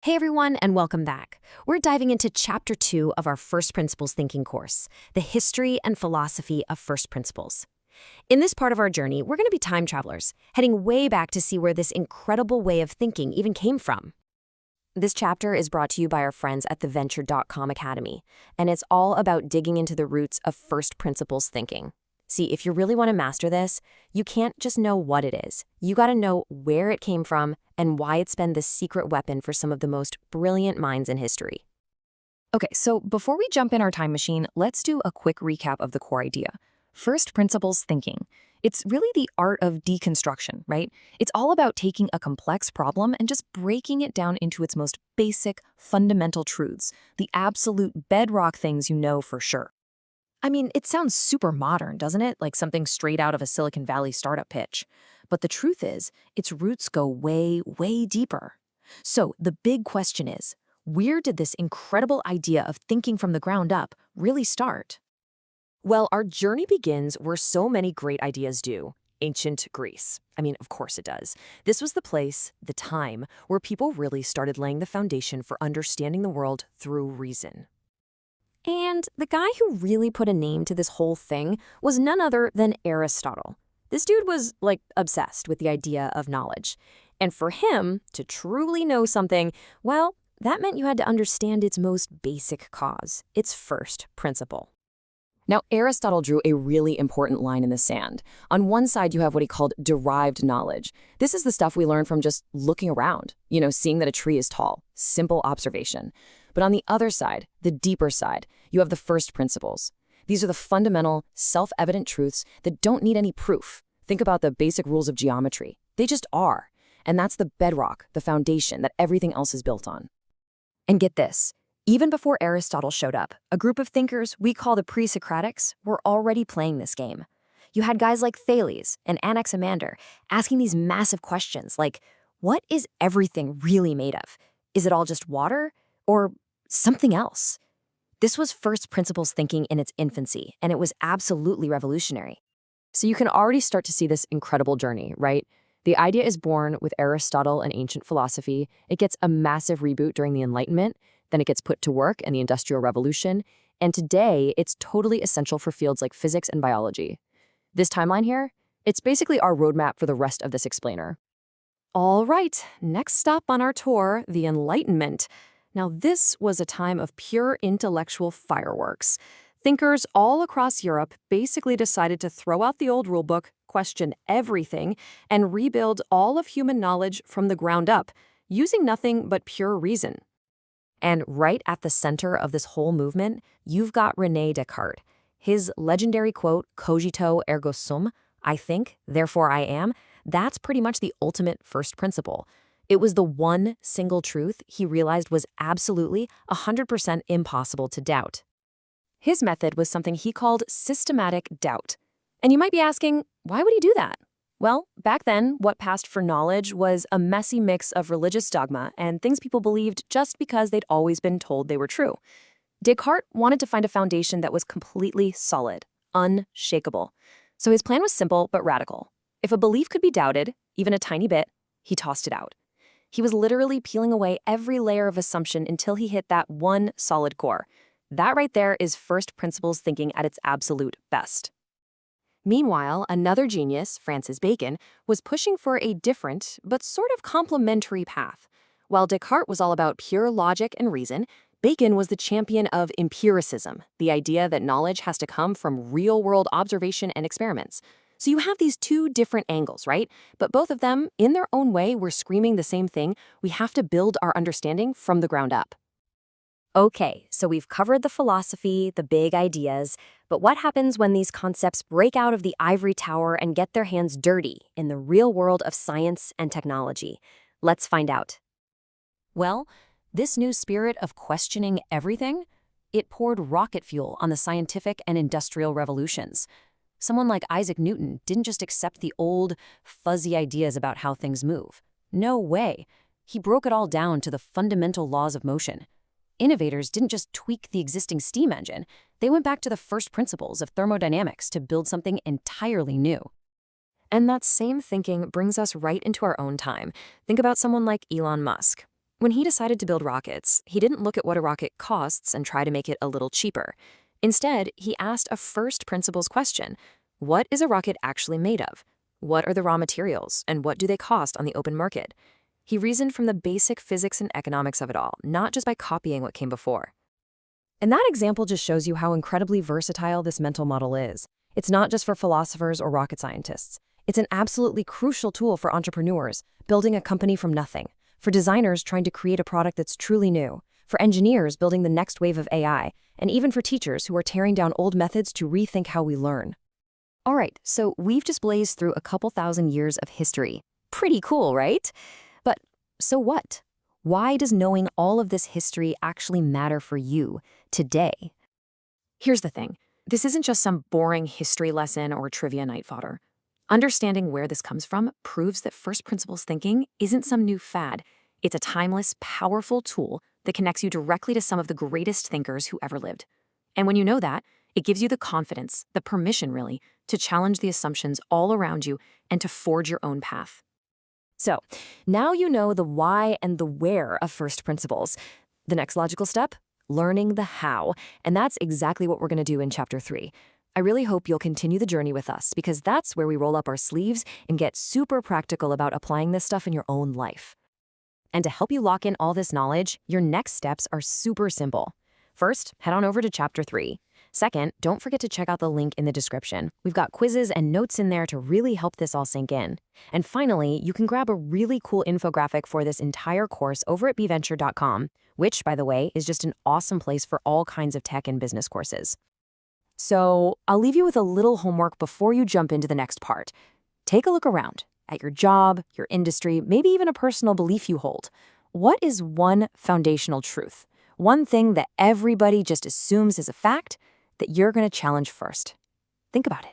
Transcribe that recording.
Hey everyone, and welcome back. We're diving into Chapter 2 of our First Principles Thinking course, the history and philosophy of first principles. In this part of our journey, we're going to be time travelers, heading way back to see where this incredible way of thinking even came from. This chapter is brought to you by our friends at the Venture.com Academy, and it's all about digging into the roots of first principles thinking. See, if you really want to master this, you can't just know what it is. You got to know where it came from and why it's been the secret weapon for some of the most brilliant minds in history. Okay, so before we jump in our time machine, let's do a quick recap of the core idea. First principles thinking. It's really the art of deconstruction, right? It's all about taking a complex problem and just breaking it down into its most basic, fundamental truths, the absolute bedrock things you know for sure. I mean, it sounds super modern, doesn't it? Like something straight out of a Silicon Valley startup pitch. But the truth is, its roots go way, way deeper. So the big question is, where did this incredible idea of thinking from the ground up really start? Well, our journey begins where so many great ideas do. Ancient Greece. I mean, of course it does. This was the place, the time, where people really started laying the foundation for understanding the world through reason. And the guy who really put a name to this whole thing was none other than Aristotle. This dude was, obsessed with the idea of knowledge. And for him, to truly know something, well, that meant you had to understand its most basic cause, its first principle. Now, Aristotle drew a really important line in the sand. On one side, you have what he called derived knowledge. This is the stuff we learn from just looking around, seeing that a tree is tall, simple observation. But on the other side, the deeper side, you have the first principles. These are the fundamental, self-evident truths that don't need any proof. Think about the basic rules of geometry. They just are. And that's the bedrock, the foundation that everything else is built on. And get this. Even before Aristotle showed up, a group of thinkers we call the pre-Socratics were already playing this game. You had guys like Thales and Anaximander asking these massive questions like, what is everything really made of? Is it all just water? Or something else? This was first principles thinking in its infancy, and it was absolutely revolutionary. So you can already start to see this incredible journey, right? The idea is born with Aristotle and ancient philosophy. It gets a massive reboot during the Enlightenment, then it gets put to work in the Industrial Revolution, and today it's totally essential for fields like physics and biology. This timeline here, it's basically our roadmap for the rest of this explainer. All right, next stop on our tour, the Enlightenment. Now, this was a time of pure intellectual fireworks. Thinkers all across Europe basically decided to throw out the old rulebook, question everything, and rebuild all of human knowledge from the ground up, using nothing but pure reason. And right at the center of this whole movement, you've got René Descartes. His legendary quote, cogito ergo sum, I think, therefore I am, that's pretty much the ultimate first principle. It was the one single truth he realized was absolutely 100% impossible to doubt. His method was something he called systematic doubt. And you might be asking, why would he do that? Well, back then, what passed for knowledge was a messy mix of religious dogma and things people believed just because they'd always been told they were true. Descartes wanted to find a foundation that was completely solid, unshakable. So his plan was simple but radical. If a belief could be doubted, even a tiny bit, he tossed it out. He was literally peeling away every layer of assumption until he hit that one solid core. That right there is first principles thinking at its absolute best. Meanwhile, another genius, Francis Bacon, was pushing for a different but sort of complementary path. While Descartes was all about pure logic and reason, Bacon was the champion of empiricism, the idea that knowledge has to come from real-world observation and experiments. So you have these two different angles, right? But both of them, in their own way, were screaming the same thing. We have to build our understanding from the ground up. Okay, so we've covered the philosophy, the big ideas, but what happens when these concepts break out of the ivory tower and get their hands dirty in the real world of science and technology? Let's find out. Well, this new spirit of questioning everything, it poured rocket fuel on the scientific and industrial revolutions. Someone like Isaac Newton didn't just accept the old, fuzzy ideas about how things move. No way. He broke it all down to the fundamental laws of motion. Innovators didn't just tweak the existing steam engine. They went back to the first principles of thermodynamics to build something entirely new. And that same thinking brings us right into our own time. Think about someone like Elon Musk. When he decided to build rockets, he didn't look at what a rocket costs and try to make it a little cheaper. Instead, he asked a first principles question. What is a rocket actually made of? What are the raw materials, and what do they cost on the open market? He reasoned from the basic physics and economics of it all, not just by copying what came before. And that example just shows you how incredibly versatile this mental model is. It's not just for philosophers or rocket scientists. It's an absolutely crucial tool for entrepreneurs, building a company from nothing, for designers trying to create a product that's truly new, for engineers building the next wave of AI, and even for teachers who are tearing down old methods to rethink how we learn. All right, so we've just blazed through a couple thousand years of history. Pretty cool, right? But so what? Why does knowing all of this history actually matter for you today? Here's the thing. This isn't just some boring history lesson or trivia night fodder. Understanding where this comes from proves that first principles thinking isn't some new fad. It's a timeless, powerful tool that connects you directly to some of the greatest thinkers who ever lived. And when you know that, it gives you the confidence, the permission really, to challenge the assumptions all around you and to forge your own path. So, now you know the why and the where of first principles. The next logical step? Learning the how. And that's exactly what we're going to do in Chapter 3. I really hope you'll continue the journey with us, because that's where we roll up our sleeves and get super practical about applying this stuff in your own life. And to help you lock in all this knowledge, your next steps are super simple. First, head on over to Chapter 3. Second, don't forget to check out the link in the description. We've got quizzes and notes in there to really help this all sink in. And finally, you can grab a really cool infographic for this entire course over at bventure.com, which, by the way, is just an awesome place for all kinds of tech and business courses. So I'll leave you with a little homework before you jump into the next part. Take a look around at your job, your industry, maybe even a personal belief you hold. What is one foundational truth? One thing that everybody just assumes is a fact that you're going to challenge first. Think about it.